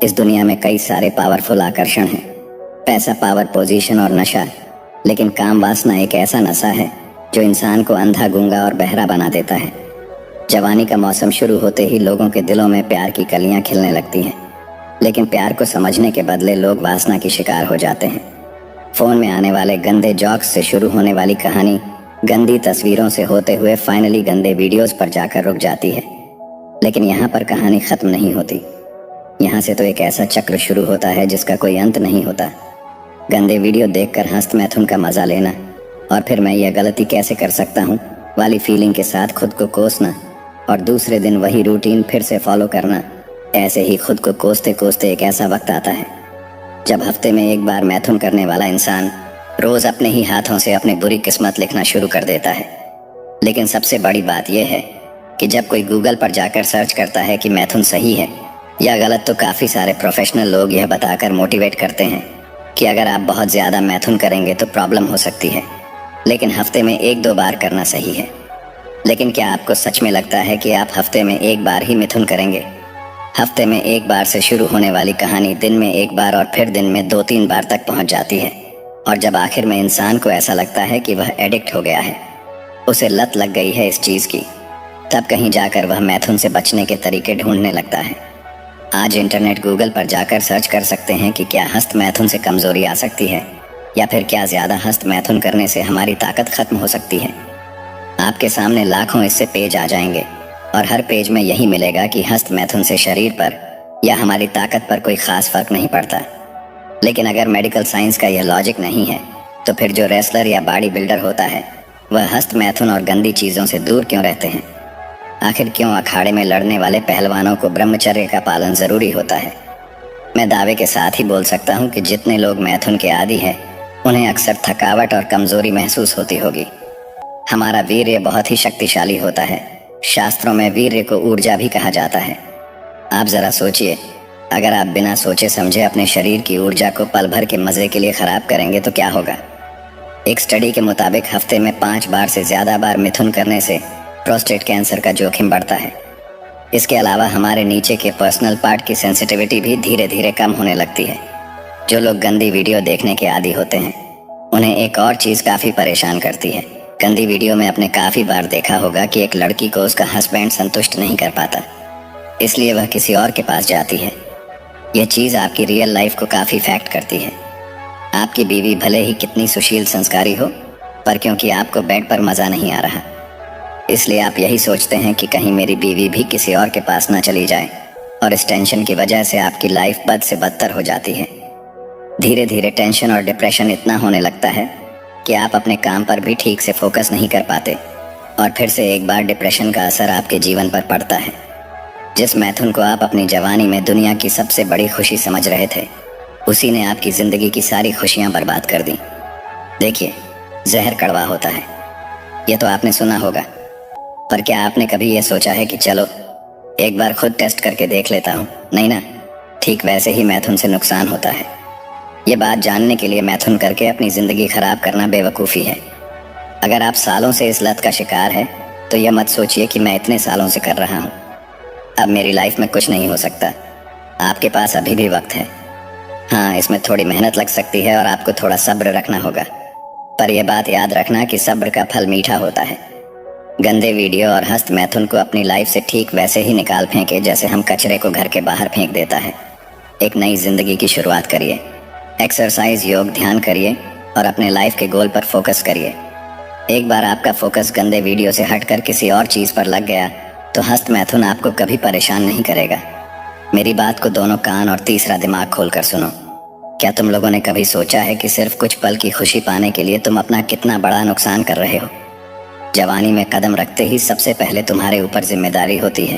इस दुनिया में कई सारे पावरफुल आकर्षण हैं, पैसा, पावर, पोजीशन और नशा। लेकिन काम वासना एक ऐसा नशा है जो इंसान को अंधा, गूंगा और बहरा बना देता है। जवानी का मौसम शुरू होते ही लोगों के दिलों में प्यार की कलियां खिलने लगती हैं, लेकिन प्यार को समझने के बदले लोग वासना की शिकार हो जाते हैं। फोन में आने वाले गंदे जॉक्स से शुरू होने वाली कहानी गंदी तस्वीरों से होते हुए फाइनली गंदे वीडियोस पर जाकर रुक जाती है। लेकिन यहाँ पर कहानी खत्म नहीं होती। यहाँ से तो एक ऐसा चक्र शुरू होता है जिसका कोई अंत नहीं होता। गंदे वीडियो देखकर हस्त मैथुन का मजा लेना और फिर मैं यह गलती कैसे कर सकता हूँ वाली फीलिंग के साथ खुद को कोसना और दूसरे दिन वही रूटीन फिर से फॉलो करना। ऐसे ही खुद को कोसते कोसते एक ऐसा वक्त आता है जब हफ्ते में एक बार मैथुन करने वाला इंसान रोज अपने ही हाथों से अपनी बुरी किस्मत लिखना शुरू कर देता है। लेकिन सबसे बड़ी बात यह है कि जब कोई गूगल पर जाकर सर्च करता है कि मैथुन सही है या गलत, तो काफ़ी सारे प्रोफेशनल लोग यह बताकर मोटिवेट करते हैं कि अगर आप बहुत ज़्यादा मैथुन करेंगे तो प्रॉब्लम हो सकती है, लेकिन हफ्ते में 1-2 बार करना सही है। लेकिन क्या आपको सच में लगता है कि आप हफ्ते में 1 बार ही मिथुन करेंगे? हफ्ते में 1 बार से शुरू होने वाली कहानी दिन में 1 बार और फिर दिन में 2-3 बार तक पहुंच जाती है। और जब आखिर में इंसान को ऐसा लगता है कि वह एडिक्ट हो गया है, उसे लत लग गई है इस चीज़ की, तब कहीं जाकर वह मैथुन से बचने के तरीके ढूंढने लगता है। आज इंटरनेट, गूगल पर जाकर सर्च कर सकते हैं कि क्या हस्त मैथुन से कमजोरी आ सकती है या फिर क्या ज़्यादा हस्त मैथुन करने से हमारी ताकत खत्म हो सकती है। आपके सामने लाखों इससे पेज आ जाएंगे और हर पेज में यही मिलेगा कि हस्त मैथुन से शरीर पर या हमारी ताकत पर कोई खास फर्क नहीं पड़ता। लेकिन अगर मेडिकल साइंस का यह लॉजिक नहीं है तो फिर जो रेसलर या बॉडी बिल्डर होता है वह हस्त मैथुन और गंदी चीज़ों से दूर क्यों रहते हैं? आखिर क्यों अखाड़े में लड़ने वाले पहलवानों को ब्रह्मचर्य का पालन जरूरी होता है? मैं दावे के साथ ही बोल सकता हूँ कि जितने लोग मैथुन के आदी हैं उन्हें अक्सर थकावट और कमजोरी महसूस होती होगी। हमारा वीर्य बहुत ही शक्तिशाली होता है। शास्त्रों में वीर्य को ऊर्जा भी कहा जाता है। आप जरा सोचिए, अगर आप बिना सोचे समझे अपने शरीर की ऊर्जा को पल भर के मजे के लिए खराब करेंगे तो क्या होगा? एक स्टडी के मुताबिक हफ्ते में 5 बार से ज्यादा बार मिथुन करने से प्रोस्टेट कैंसर का जोखिम बढ़ता है। इसके अलावा हमारे नीचे के पर्सनल पार्ट की सेंसिटिविटी भी धीरे धीरे कम होने लगती है। जो लोग गंदी वीडियो देखने के आदी होते हैं उन्हें एक और चीज़ काफ़ी परेशान करती है। गंदी वीडियो में आपने काफ़ी बार देखा होगा कि एक लड़की को उसका हस्बैंड संतुष्ट नहीं कर पाता, इसलिए वह किसी और के पास जाती है। यह चीज़ आपकी रियल लाइफ को काफ़ी इफेक्ट करती है। आपकी बीवी भले ही कितनी सुशील संस्कारी हो, पर क्योंकि आपको बेड पर मज़ा नहीं आ रहा, इसलिए आप यही सोचते हैं कि कहीं मेरी बीवी भी किसी और के पास ना चली जाए, और इस टेंशन की वजह से आपकी लाइफ बद से बदतर हो जाती है। धीरे धीरे टेंशन और डिप्रेशन इतना होने लगता है कि आप अपने काम पर भी ठीक से फोकस नहीं कर पाते, और फिर से एक बार डिप्रेशन का असर आपके जीवन पर पड़ता है। जिस मैथुन को आप अपनी जवानी में दुनिया की सबसे बड़ी खुशी समझ रहे थे, उसी ने आपकी ज़िंदगी की सारी खुशियां बर्बाद कर दी। देखिए, जहर कड़वा होता है, यह तो आपने सुना होगा, पर क्या आपने कभी यह सोचा है कि चलो एक बार खुद टेस्ट करके देख लेता हूँ? नहीं ना, ठीक वैसे ही मैथुन से नुकसान होता है। ये बात जानने के लिए मैथुन करके अपनी ज़िंदगी खराब करना बेवकूफ़ी है। अगर आप सालों से इस लत का शिकार है तो यह मत सोचिए कि मैं इतने सालों से कर रहा हूँ, अब मेरी लाइफ में कुछ नहीं हो सकता। आपके पास अभी भी वक्त है। हाँ, इसमें थोड़ी मेहनत लग सकती है और आपको थोड़ा सब्र रखना होगा, पर यह बात याद रखना कि सब्र का फल मीठा होता है। गंदे वीडियो और हस्त मैथुन को अपनी लाइफ से ठीक वैसे ही निकाल फेंके जैसे हम कचरे को घर के बाहर फेंक देता है। एक नई जिंदगी की शुरुआत करिए। एक्सरसाइज, योग, ध्यान करिए और अपने लाइफ के गोल पर फोकस करिए। एक बार आपका फोकस गंदे वीडियो से हटकर किसी और चीज़ पर लग गया तो हस्त मैथुन आपको कभी परेशान नहीं करेगा। मेरी बात को दोनों कान और तीसरा दिमाग खोलकर सुनो। क्या तुम लोगों ने कभी सोचा है कि सिर्फ कुछ पल की खुशी पाने के लिए तुम अपना कितना बड़ा नुकसान कर रहे हो? जवानी में कदम रखते ही सबसे पहले तुम्हारे ऊपर जिम्मेदारी होती है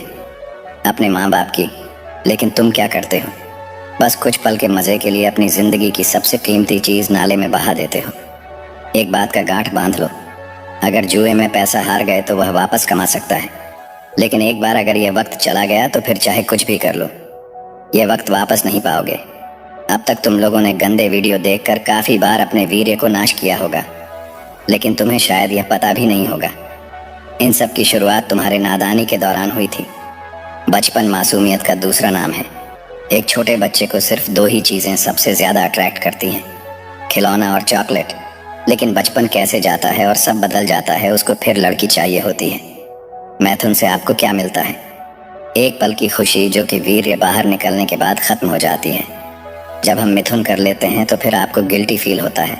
अपने माँ बाप की, लेकिन तुम क्या करते हो? बस कुछ पल के मज़े के लिए अपनी ज़िंदगी की सबसे कीमती चीज़ नाले में बहा देते हो। एक बात का गांठ बांध लो, अगर जुए में पैसा हार गए तो वह वापस कमा सकता है, लेकिन एक बार अगर यह वक्त चला गया तो फिर चाहे कुछ भी कर लो, यह वक्त वापस नहीं पाओगे। अब तक तुम लोगों ने गंदे वीडियो देखकर काफ़ी बार अपने वीर्य को नाश किया होगा, लेकिन तुम्हें शायद यह पता भी नहीं होगा। इन सब की शुरुआत तुम्हारे नादानी के दौरान हुई थी। बचपन मासूमियत का दूसरा नाम है। एक छोटे बच्चे को सिर्फ दो ही चीज़ें सबसे ज़्यादा अट्रैक्ट करती हैं, खिलौना और चॉकलेट। लेकिन बचपन कैसे जाता है और सब बदल जाता है, उसको फिर लड़की चाहिए होती है। मैथुन से आपको क्या मिलता है? एक पल की खुशी जो कि वीर्य बाहर निकलने के बाद ख़त्म हो जाती है। जब हम मिथुन कर लेते हैं तो फिर आपको गिल्टी फील होता है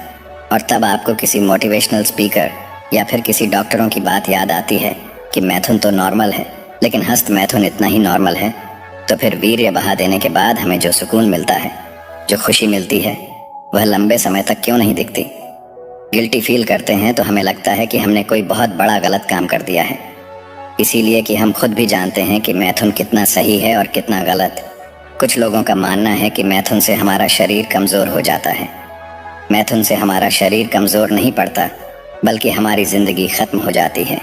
और तब आपको किसी मोटिवेशनल स्पीकर या फिर किसी डॉक्टरों की बात याद आती है कि मैथुन तो नॉर्मल है, लेकिन हस्त मैथुन इतना ही नॉर्मल है। तो फिर वीर्य बहा देने के बाद हमें जो सुकून मिलता है, जो खुशी मिलती है, वह लंबे समय तक क्यों नहीं दिखती? गिल्टी फील करते हैं तो हमें लगता है कि हमने कोई बहुत बड़ा गलत काम कर दिया है, इसीलिए कि हम खुद भी जानते हैं कि मैथुन कितना सही है और कितना गलत। कुछ लोगों का मानना है कि मैथुन से हमारा शरीर कमज़ोर हो जाता है। मैथुन से हमारा शरीर कमज़ोर नहीं पड़ता, बल्कि हमारी ज़िंदगी ख़त्म हो जाती है।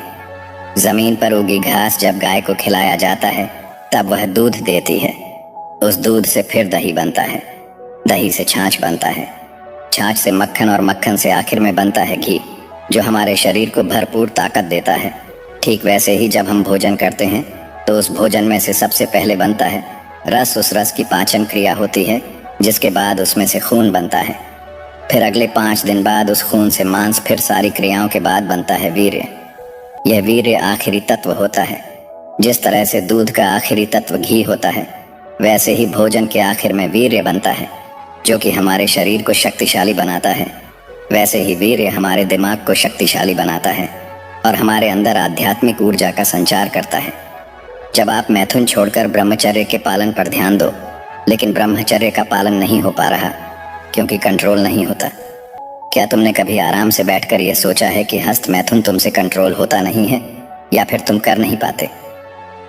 ज़मीन पर उगी घास जब गाय को खिलाया जाता है तब वह दूध देती है। उस दूध से फिर दही बनता है, दही से छाछ बनता है, छाछ से मक्खन और मक्खन से आखिर में बनता है घी, जो हमारे शरीर को भरपूर ताकत देता है। ठीक वैसे ही जब हम भोजन करते हैं तो उस भोजन में से सबसे पहले बनता है रस। उस रस की पाचन क्रिया होती है, जिसके बाद उसमें से खून बनता है। फिर अगले 5 दिन बाद उस खून से मांस, फिर सारी क्रियाओं के बाद बनता है वीर्य। यह वीर्य आखिरी तत्व होता है। जिस तरह से दूध का आखिरी तत्व घी होता है, वैसे ही भोजन के आखिर में वीर्य बनता है, जो कि हमारे शरीर को शक्तिशाली बनाता है। वैसे ही वीर्य हमारे दिमाग को शक्तिशाली बनाता है और हमारे अंदर आध्यात्मिक ऊर्जा का संचार करता है। जब आप मैथुन छोड़कर ब्रह्मचर्य के पालन पर ध्यान दो, लेकिन ब्रह्मचर्य का पालन नहीं हो पा रहा क्योंकि कंट्रोल नहीं होता। क्या तुमने कभी आराम से बैठकर यह सोचा है कि हस्त मैथुन तुमसे कंट्रोल होता नहीं है या फिर तुम कर नहीं पाते?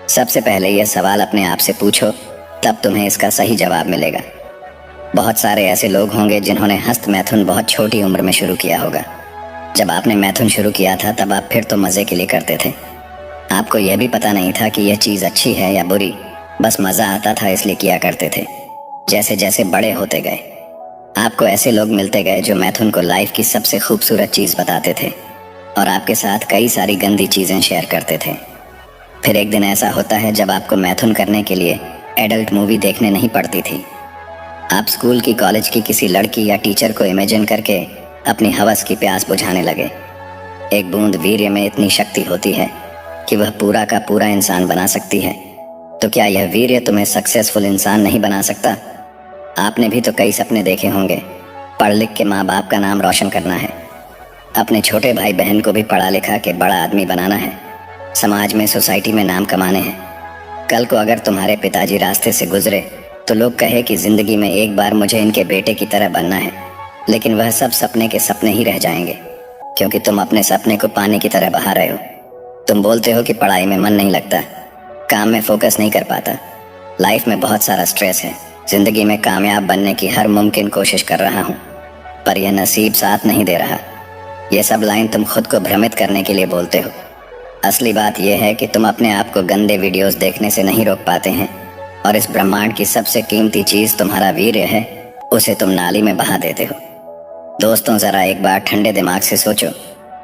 सबसे पहले यह सवाल अपने आप से पूछो, तब तुम्हें इसका सही जवाब मिलेगा। बहुत सारे ऐसे लोग होंगे जिन्होंने हस्त मैथुन बहुत छोटी उम्र में शुरू किया होगा। जब आपने मैथुन शुरू किया था तब आप फिर तो मज़े के लिए करते थे। आपको यह भी पता नहीं था कि यह चीज़ अच्छी है या बुरी, बस मज़ा आता था इसलिए किया करते थे। जैसे जैसे बड़े होते गए, आपको ऐसे लोग मिलते गए जो मैथुन को लाइफ की सबसे खूबसूरत चीज़ बताते थे और आपके साथ कई सारी गंदी चीज़ें शेयर करते थे। फिर एक दिन ऐसा होता है जब आपको मैथुन करने के लिए एडल्ट मूवी देखने नहीं पड़ती थी। आप स्कूल की, कॉलेज की किसी लड़की या टीचर को इमेजिन करके अपनी हवस की प्यास बुझाने लगे। एक बूंद वीर्य में इतनी शक्ति होती है कि वह पूरा का पूरा इंसान बना सकती है। तो क्या यह वीर्य तुम्हें सक्सेसफुल इंसान नहीं बना सकता? आपने भी तो कई सपने देखे होंगे। पढ़ लिख के माँ बाप का नाम रोशन करना है, अपने छोटे भाई बहन को भी पढ़ा लिखा के बड़ा आदमी बनाना है, समाज में, सोसाइटी में नाम कमाने हैं। कल को अगर तुम्हारे पिताजी रास्ते से गुजरे तो लोग कहे कि जिंदगी में एक बार मुझे इनके बेटे की तरह बनना है, लेकिन वह सब सपने के सपने ही रह जाएंगे, क्योंकि तुम अपने सपने को पानी की तरह बहा रहे हो। तुम बोलते हो कि पढ़ाई में मन नहीं लगता, काम में फोकस नहीं कर पाता, लाइफ में बहुत सारा स्ट्रेस है, जिंदगी में कामयाब बनने की हर मुमकिन कोशिश कर रहा हूँ, पर यह नसीब साथ नहीं दे रहा। ये सब लाइन तुम खुद को भ्रमित करने के लिए बोलते हो। असली बात यह है कि तुम अपने आप को गंदे वीडियोस देखने से नहीं रोक पाते हैं और इस ब्रह्मांड की सबसे कीमती चीज़ तुम्हारा वीर्य है, उसे तुम नाली में बहा देते हो। दोस्तों, ज़रा एक बार ठंडे दिमाग से सोचो।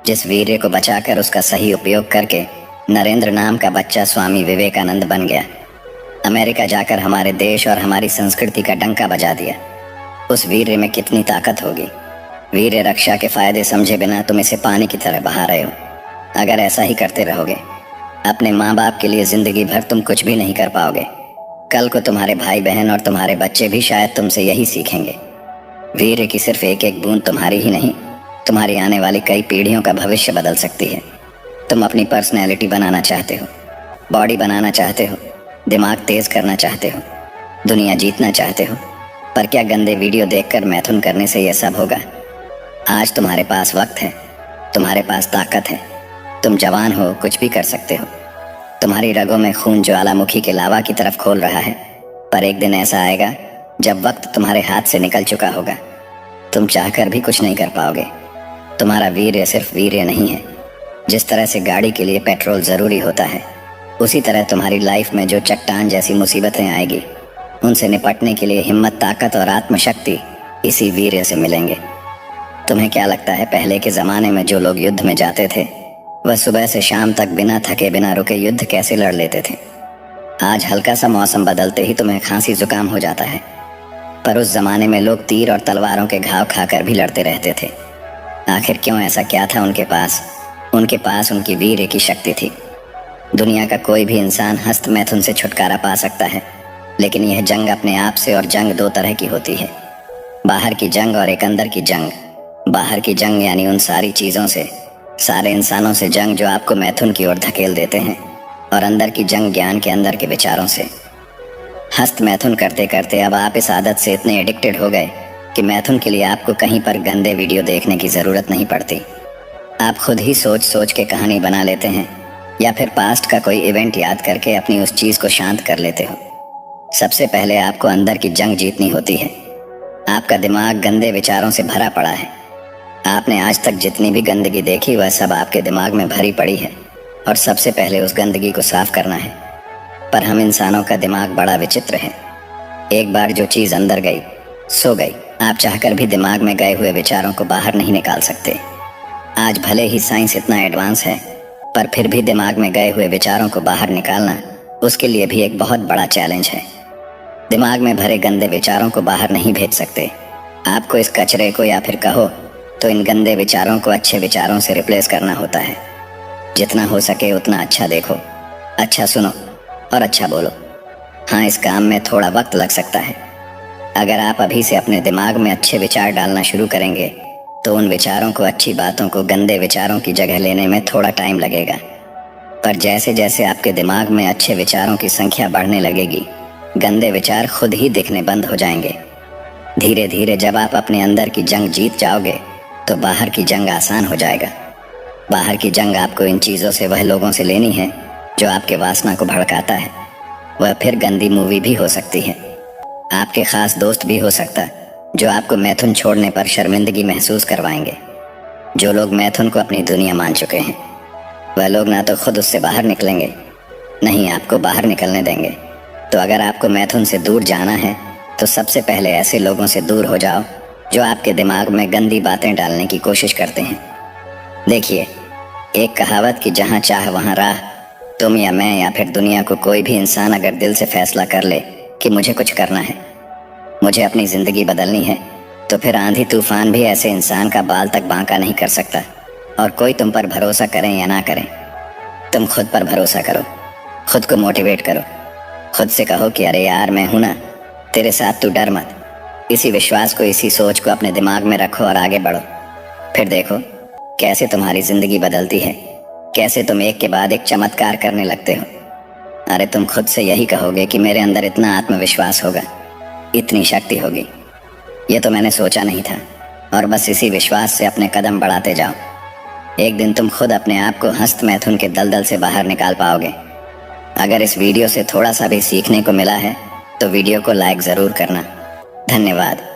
जिस वीर्य को बचाकर उसका सही उपयोग करके नरेंद्र नाम का बच्चा स्वामी विवेकानंद बन गया, अमेरिका जाकर हमारे देश और हमारी संस्कृति का डंका बजा दिया, उस वीर्य में कितनी ताकत होगी। वीर्य रक्षा के फायदे समझे बिना तुम इसे पानी की तरह बहा रहे हो। अगर ऐसा ही करते रहोगे, अपने माँ बाप के लिए जिंदगी भर तुम कुछ भी नहीं कर पाओगे। कल को तुम्हारे भाई बहन और तुम्हारे बच्चे भी शायद तुमसे यही सीखेंगे। वीर्य की सिर्फ एक एक बूंद तुम्हारी ही नहीं, तुम्हारी आने वाली कई पीढ़ियों का भविष्य बदल सकती है। तुम अपनी पर्सनैलिटी बनाना चाहते हो, बॉडी बनाना चाहते हो, दिमाग तेज करना चाहते हो, दुनिया जीतना चाहते हो, पर क्या गंदे वीडियो देखकर मैथुन करने से यह सब होगा? आज तुम्हारे पास वक्त है, तुम्हारे पास ताकत है, तुम जवान हो, कुछ भी कर सकते हो। तुम्हारी रगों में खून ज्वालामुखी के लावा की तरफ खोल रहा है, पर एक दिन ऐसा आएगा जब वक्त तुम्हारे हाथ से निकल चुका होगा। तुम चाहकर भी कुछ नहीं कर पाओगे। तुम्हारा वीर्य सिर्फ वीर्य नहीं है। जिस तरह से गाड़ी के लिए पेट्रोल ज़रूरी होता है, उसी तरह तुम्हारी लाइफ में जो चट्टान जैसी मुसीबतें आएगी, उनसे निपटने के लिए हिम्मत, ताकत और आत्मशक्ति इसी वीर्य से मिलेंगे। तुम्हें क्या लगता है पहले के ज़माने में जो लोग युद्ध में जाते थे, वह सुबह से शाम तक बिना थके बिना रुके युद्ध कैसे लड़ लेते थे? आज हल्का सा मौसम बदलते ही तुम्हें खांसी जुकाम हो जाता है, पर उस जमाने में लोग तीर और तलवारों के घाव खाकर भी लड़ते रहते थे। आखिर क्यों? ऐसा क्या था उनके पास? उनके पास उनकी वीर्य की शक्ति थी। दुनिया का कोई भी इंसान हस्त मैथुन से छुटकारा पा सकता है, लेकिन यह जंग अपने आप से, और जंग दो तरह की होती है, बाहर की जंग और एक अंदर की जंग। बाहर की जंग यानी उन सारी चीज़ों से, सारे इंसानों से जंग जो आपको मैथुन की ओर धकेल देते हैं, और अंदर की जंग ज्ञान के अंदर के विचारों से। हस्त मैथुन करते करते अब आप इस आदत से इतने एडिक्टेड हो गए कि मैथुन के लिए आपको कहीं पर गंदे वीडियो देखने की ज़रूरत नहीं पड़ती। आप खुद ही सोच सोच के कहानी बना लेते हैं, या फिर पास्ट का कोई इवेंट याद करके अपनी उस चीज़ को शांत कर लेते हो। सबसे पहले आपको अंदर की जंग जीतनी होती है। आपका दिमाग गंदे विचारों से भरा पड़ा है। आपने आज तक जितनी भी गंदगी देखी वह सब आपके दिमाग में भरी पड़ी है, और सबसे पहले उस गंदगी को साफ करना है। पर हम इंसानों का दिमाग बड़ा विचित्र है। एक बार जो चीज़ अंदर गई सो गई। आप चाहकर भी दिमाग में गए हुए विचारों को बाहर नहीं निकाल सकते। आज भले ही साइंस इतना एडवांस है, पर फिर भी दिमाग में गए हुए विचारों को बाहर निकालना उसके लिए भी एक बहुत बड़ा चैलेंज है। दिमाग में भरे गंदे विचारों को बाहर नहीं भेज सकते। आपको इस कचरे को, या फिर कहो तो इन गंदे विचारों को अच्छे विचारों से रिप्लेस करना होता है। जितना हो सके उतना अच्छा देखो, अच्छा सुनो और अच्छा बोलो। हाँ, इस काम में थोड़ा वक्त लग सकता है। अगर आप अभी से अपने दिमाग में अच्छे विचार डालना शुरू करेंगे तो उन विचारों को, अच्छी बातों को गंदे विचारों की जगह लेने में थोड़ा टाइम लगेगा। पर जैसे जैसे आपके दिमाग में अच्छे विचारों की संख्या बढ़ने लगेगी, गंदे विचार खुद ही दिखने बंद हो जाएंगे। धीरे धीरे जब आप अपने अंदर की जंग जीत जाओगे तो बाहर की जंग आसान हो जाएगा। बाहर की जंग आपको इन चीज़ों से, वह लोगों से लेनी है जो आपके वासना को भड़काता है। वह फिर गंदी मूवी भी हो सकती है, आपके खास दोस्त भी हो सकता है जो आपको मैथुन छोड़ने पर शर्मिंदगी महसूस करवाएंगे। जो लोग मैथुन को अपनी दुनिया मान चुके हैं, वह लोग ना तो खुद उससे बाहर निकलेंगे, नहीं आपको बाहर निकलने देंगे। तो अगर आपको मैथुन से दूर जाना है तो सबसे पहले ऐसे लोगों से दूर हो जाओ जो आपके दिमाग में गंदी बातें डालने की कोशिश करते हैं। देखिए, एक कहावत कि जहाँ चाह वहाँ राह। तुम या मैं या फिर दुनिया को कोई भी इंसान अगर दिल से फैसला कर ले कि मुझे कुछ करना है, मुझे अपनी ज़िंदगी बदलनी है, तो फिर आंधी तूफान भी ऐसे इंसान का बाल तक बांका नहीं कर सकता। और कोई तुम पर भरोसा करें या ना करें, तुम खुद पर भरोसा करो, खुद को मोटिवेट करो, खुद से कहो कि अरे यार मैं हूं ना, तेरे साथ, तू डर मत। इसी विश्वास को, इसी सोच को अपने दिमाग में रखो और आगे बढ़ो। फिर देखो कैसे तुम्हारी ज़िंदगी बदलती है, कैसे तुम एक के बाद एक चमत्कार करने लगते हो। अरे तुम खुद से यही कहोगे कि मेरे अंदर इतना आत्मविश्वास होगा, इतनी शक्ति होगी, ये तो मैंने सोचा नहीं था। और बस इसी विश्वास से अपने कदम बढ़ाते जाओ। एक दिन तुम खुद अपने आप को हस्त मैथुन के दलदल से बाहर निकाल पाओगे। अगर इस वीडियो से थोड़ा सा भी सीखने को मिला है तो वीडियो को लाइक ज़रूर करना। धन्यवाद।